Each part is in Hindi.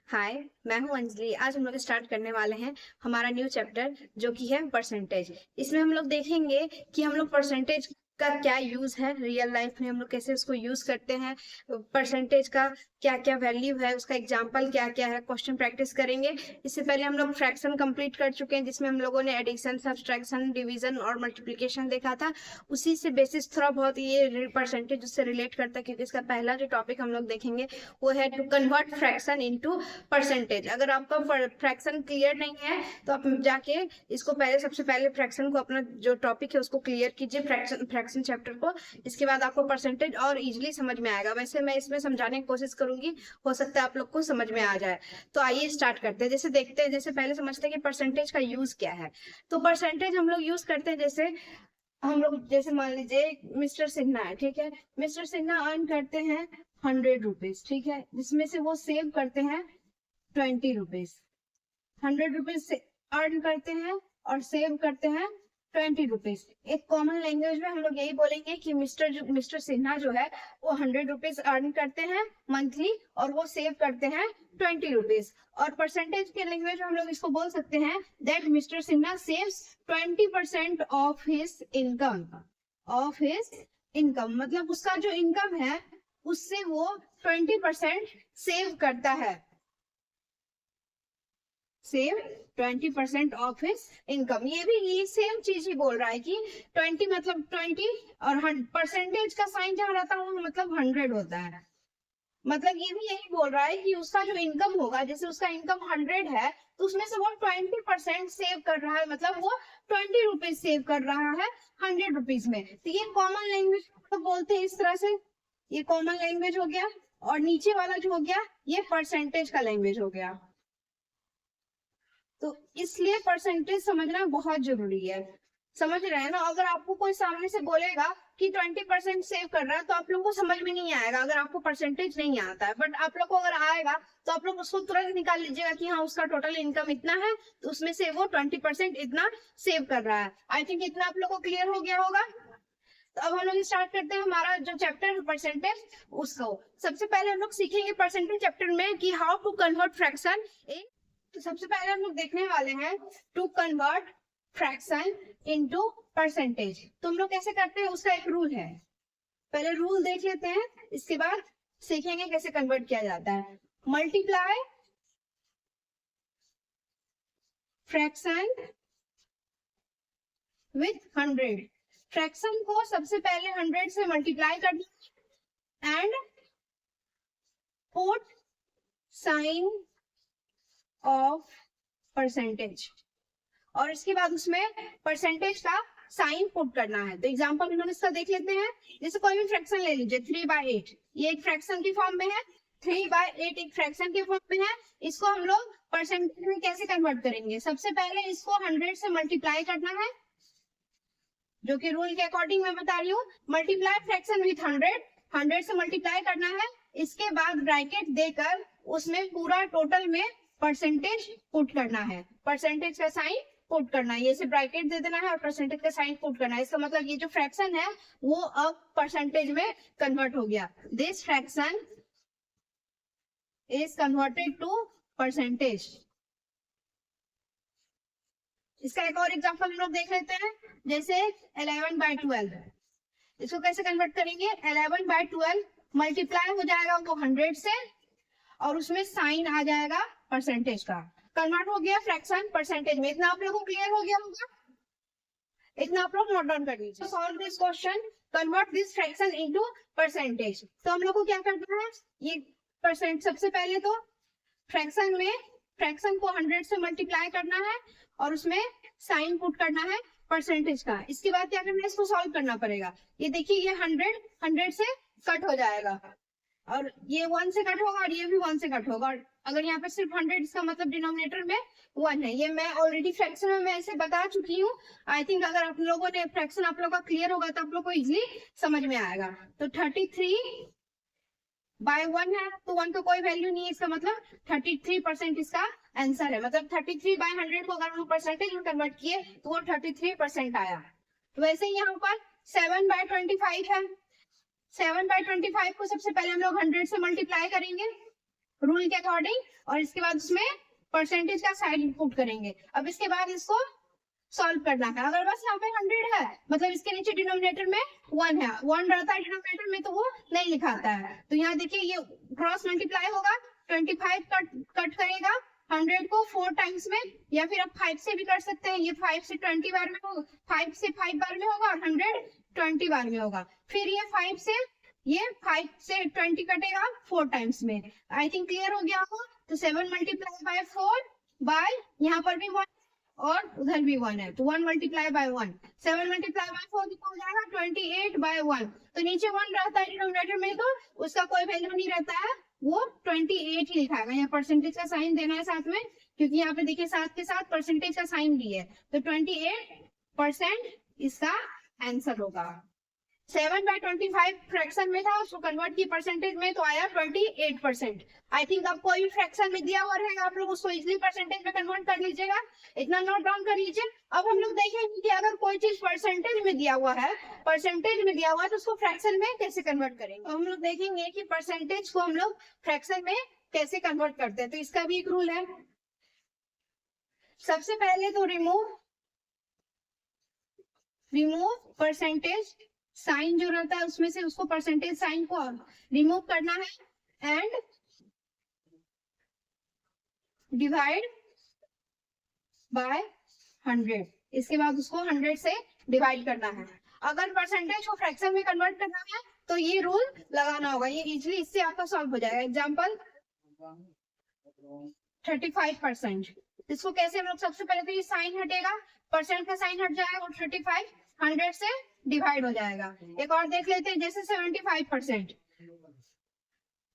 हाय, मैं हूं अंजलि। आज हम लोग स्टार्ट करने वाले हैं हमारा न्यू चैप्टर जो कि है परसेंटेज। इसमें हम लोग देखेंगे कि हम लोग परसेंटेज का क्या यूज है रियल लाइफ में, हम लोग कैसे उसको यूज करते हैं, परसेंटेज का क्या क्या वैल्यू है, उसका एग्जाम्पल क्या क्या है, क्वेश्चन प्रैक्टिस करेंगे। इससे पहले हम लोग फ्रैक्शन कंप्लीट कर चुके हैं जिसमें हम लोगों ने एडिशन, सब्सट्रैक्शन, डिवीजन और मल्टीप्लिकेशन देखा था। उसी से बेसिस थोड़ा बहुत ये परसेंटेज उससे रिलेट करता है, क्योंकि इसका पहला जो टॉपिक हम लोग देखेंगे वो है to convert fraction into percentage. अगर आपका फ्रैक्शन क्लियर नहीं है तो आप जाके इसको पहले, सबसे पहले फ्रैक्शन को, अपना जो टॉपिक है उसको क्लियर कीजिए, फ्रैक्शन चैप्टर को। इसके बाद आपको परसेंटेज और इजीली समझ में आएगा। वैसे मैं इसमें समझाने की कोशिश करूंगी, हो सकता है आप लोग को समझ में आ जाए। तो आइए स्टार्ट करते हैं। जैसे देखते हैं, जैसे पहले समझते हैं कि परसेंटेज का यूज क्या है। तो परसेंटेज हम लोग यूज करते हैं, जैसे हम लोग, जैसे मान लीजिए मिस्टर सिन्हा है, ठीक है। मिस्टर सिन्हा अर्न करते हैं 100 रुपीज, ठीक है, जिसमें से वो सेव करते हैं 20 रुपीज। 100 रुपीज से अर्न करते हैं और सेव करते हैं 20 रुपीज। एक कॉमन लैंग्वेज में हम लोग यही बोलेंगे कि मिस्टर सिन्हा जो है वो 100 रुपीज अर्न करते हैं मंथली और वो सेव करते हैं 20 रुपीज। और परसेंटेज के लैंग्वेज में हम लोग इसको बोल सकते हैं that mister Sinha saves 20% of his income. Of his income मतलब उसका जो इनकम है उससे वो 20% सेव करता है। Save 20% of his income. ये भी ये सेम चीज ही बोल रहा है कि 20 मतलब 20 और परसेंटेज का साइन जहां रहता है मतलब 100 होता है। मतलब ये भी यही बोल रहा है कि उसका जो इनकम होगा, जैसे उसका इनकम 100 है तो उसमें से वो 20% सेव कर रहा है, मतलब वो 20 रुपीज सेव कर रहा है 100 रुपीज में। तो ये कॉमन लैंग्वेज तो बोलते हैं इस तरह से। ये कॉमन लैंग्वेज हो गया। और नीचे वाला जो हो गया ये परसेंटेज का लैंग्वेज हो गया। तो इसलिए परसेंटेज समझना बहुत जरूरी है। समझ रहे हैं ना। अगर आपको कोई सामने से बोलेगा कि 20% सेव कर रहा है तो आप लोगों को समझ में नहीं आएगा, अगर आपको परसेंटेज नहीं आता है। बट आप लोग को अगर आएगा तो आप लोग उसको तुरंत निकाल लीजिएगा कि हाँ उसका टोटल इनकम इतना है तो उसमें से वो 20% इतना सेव कर रहा है। आई थिंक इतना आप लोग को क्लियर हो गया होगा। तो अब हम लोग स्टार्ट करते हैं हमारा जो चैप्टर है परसेंटेज उसको। सबसे पहले हम लोग सीखेंगे परसेंटेज चैप्टर में कि हाउ टू कन्वर्ट फ्रैक्शन। तो सबसे पहले हम लोग देखने वाले हैं to convert fraction into percentage. तो हम लोग कैसे करते हैं उसका एक रूल है। पहले रूल देख लेते हैं, इसके बाद सीखेंगे कैसे कन्वर्ट किया जाता है। Multiply fraction with 100। फ्रैक्शन को सबसे पहले 100 से मल्टीप्लाई करना and put sign of percentage, और इसके बाद उसमें परसेंटेज का साइन पुट करना है। तो एग्जांपल हम लोग इसका देख लेते हैं। जैसे कोई भी फ्रैक्शन ले लीजिए, 3/8, ये एक फ्रैक्शन की फॉर्म में है। 3/8 एक फ्रैक्शन के फॉर्म में है। इसको हम लोग परसेंटेज में कैसे कन्वर्ट करेंगे? सबसे पहले इसको 100 से मल्टीप्लाई करना है, जो कि रूल के अकॉर्डिंग मैं बता रही हूँ। मल्टीप्लाई फ्रैक्शन विथ 100 से मल्टीप्लाई करना है। इसके बाद ब्रैकेट देकर उसमें पूरा टोटल में परसेंटेज पुट करना है। परसेंटेज का साइन पुट करना है, ये से ब्रैकेट दे देना है और परसेंटेज का साइन पुट करना है। इसका मतलब ये जो फ्रैक्शन है वो अब परसेंटेज में कन्वर्ट हो गया। This fraction is converted to percentage. इसका एक और एग्जांपल हम लोग देख लेते हैं। जैसे 11/12, इसको कैसे कन्वर्ट करेंगे? 11/12 मल्टीप्लाई हो जाएगा वो 100 से और उसमें साइन आ जाएगा परसेंटेज का। कन्वर्ट हो गया फ्रैक्शन परसेंटेज में। इतना आप लोगों को क्लियर हो गया होगा। इतना आप लोग नोट डाउन कर लीजिए। Solve this question, convert this fraction into percentage. तो हम लोग को क्या करना है? ये परसेंट, सबसे पहले तो फ्रैक्शन में फ्रैक्शन को 100 से मल्टीप्लाई करना है और उसमें साइन पुट करना है परसेंटेज का। इसके बाद क्या करना है? इसको सॉल्व करना पड़ेगा। ये देखिए, ये 100 से कट हो जाएगा और ये 1 से कट होगा और ये भी 1 से कट होगा। और अगर यहाँ पे सिर्फ 100, इसका मतलब डिनोमिनेटर में 1 है। ये मैं ऑलरेडी फ्रैक्शन में मैं इसे बता चुकी हूँ। आई थिंक अगर आप लोगों ने फ्रैक्शन आप लोगों का क्लियर होगा तो आप लोग को इजिली समझ में आएगा। तो 33/1 है तो 1 का कोई वैल्यू नहीं है, इसका मतलब 33% इसका आंसर है। मतलब 33/100 को अगर हम परसेंटेज में कन्वर्ट किए तो वो 33% आया। तो वैसे ही यहाँ पर 7/25 है। 7/25 को सबसे पहले हम लोग 100 से मल्टीप्लाई करेंगे रूल के अकॉर्डिंग, और इसके बाद उसमें परसेंटेज का साइन पुट करेंगे। अब इसके बाद इसको सॉल्व करना है। अगर बस यहाँ पे 100 है, मतलब इसके नीचे डिनोमिनेटर में 1 है, 1 रहता है डिनोमिनेटर में, तो वो नहीं लिखाता है। तो यहाँ देखिए ये क्रॉस मल्टीप्लाई होगा, 25 कट करेगा 100 को 4 टाइम्स में, या फिर आप 5 से भी कर सकते हैं। ये 5 से 20 बार में होगा, 5 से 5 बार में होगा, और 100 20 बार में होगा। फिर ये 5 से 20 कटेगा 4 टाइम्स में। आई थिंक क्लियर हो गया हो। तो 7 मल्टीप्लाई बाय 4 बाय, यहाँ पर भी 1 और उधर भी 1 है, तो 1 मल्टीप्लाई बाय 1, 7 मल्टीप्लाई बाय 4 कितना हो जाएगा 28 बाय 1। तो नीचे 1 रहता है डिनोमिनेटर में, तो उसका कोई वैल्यू नहीं रहता है, वो 28 ही लिखाएगा। यहाँ परसेंटेज का साइन देना है साथ में, क्योंकि यहाँ पे देखिए साथ के साथ परसेंटेज का साइन भी है, तो 28% इसका आंसर होगा। 7 बाय 25 फ्रैक्शन में था, उसको कन्वर्ट की परसेंटेज में, तो आया 28%। आई थिंक अब कोई भी फ्रैक्शन में दिया हुआ रहेगा, आप लोग उसको इजिली परसेंटेज में कन्वर्ट कर लीजिएगा, इतना नोट डाउन कर लीजिए। अब हम लोग देखेंगे कि अगर कोई चीज परसेंटेज में दिया हुआ है, तो उसको फ्रैक्शन में कैसे कन्वर्ट करेंगे। हम लोग देखेंगे कि परसेंटेज को हम लोग फ्रैक्शन में कैसे कन्वर्ट करते हैं। तो इसका भी एक रूल है। सबसे पहले तो रिमूव परसेंटेज साइन जो रहता है उसमें से, उसको परसेंटेज साइन को रिमूव करना है, एंड डिवाइड बाय 100। इसके बाद उसको 100 से डिवाइड करना है। अगर परसेंटेज को फ्रैक्शन में कन्वर्ट करना है तो ये रूल लगाना होगा, ये इजिली इससे आपका सॉल्व हो जाएगा। एग्जांपल 35%। इसको कैसे हम लोग, सबसे पहले तो ये साइन हटेगा, परसेंट का साइन हट जाएगा, और 35 100 से डिवाइड हो जाएगा। एक और देख लेते हैं, जैसे 75%,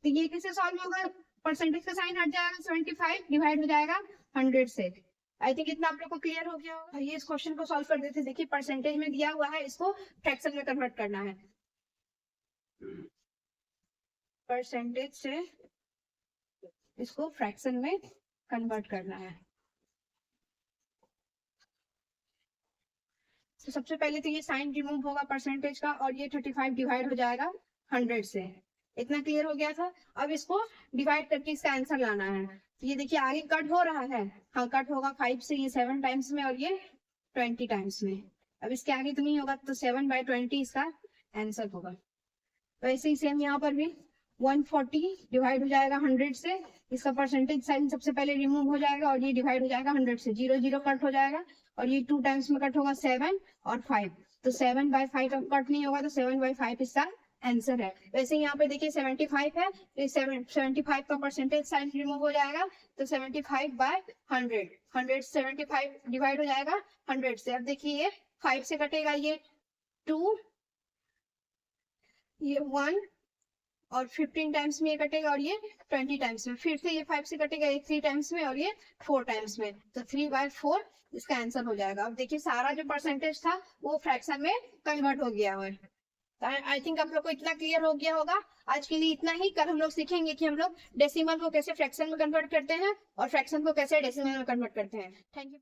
तो ये कैसे सॉल्व होगा, परसेंटेज का साइन हट जाएगा, 75 डिवाइड हो जाएगा 100 से। आई थिंक इतना आप लोग को क्लियर हो गया होगा। ये इस क्वेश्चन को सॉल्व कर देते हैं। देखिए परसेंटेज में दिया हुआ है, इसको फ्रैक्शन में कन्वर्ट करना है। परसेंटेज से इसको फ्रैक्शन में कन्वर्ट करना है। तो सबसे पहले तो ये साइन रिमूव होगा परसेंटेज का, और ये 35 डिवाइड हो जाएगा 100 से। इतना क्लियर हो गया था। अब इसको डिवाइड करके इसका आंसर लाना है। तो ये देखिए आगे कट हो रहा है, हाँ कट होगा 5 से, ये 7 टाइम्स में और ये 20 टाइम्स में। अब इसके आगे तो नहीं होगा, तो 7 बाय 20 इसका आंसर होगा। वैसे ही सेम यहाँ पर भी 140 डिवाइड हो जाएगा 100 से, इसका परसेंटेज साइन सबसे पहले रिमूव हो जाएगा, और ये डिवाइड हो जाएगा 100 से, 0 0 कट हो जाएगा, और ये 2 टाइम्स में कट होगा 7 और 5, तो 7 बाय 5 अब कट नहीं होगा, तो 7 बाय 5 इसका आंसर है। वैसे यहाँ पे देखिए 75 है, तो 75 का परसेंटेज साइन रिमूव हो जाएगा, तो 75 बाय 100, 175 डिवाइड हो जाएगा 100 से। अब देखिए ये 5 से कटेगा, ये 2, ये 1, और 15 टाइम्स में ये कटेगा, और ये 20 टाइम्स में। फिर से ये 5 से कटेगा, ये 3 टाइम्स में, और ये 4 टाइम्स में, तो 3 बाय 4 इसका आंसर हो जाएगा। अब देखिए सारा जो परसेंटेज था वो फ्रैक्शन में कन्वर्ट हो गया है। आई थिंक आप लोग को इतना क्लियर हो गया होगा। आज के लिए इतना ही। कल हम लोग सीखेंगे कि हम लोग डेसिमल को कैसे फ्रैक्शन में कन्वर्ट करते हैं और फ्रैक्शन को कैसे डेसिमल में कन्वर्ट करते हैं। Thank you.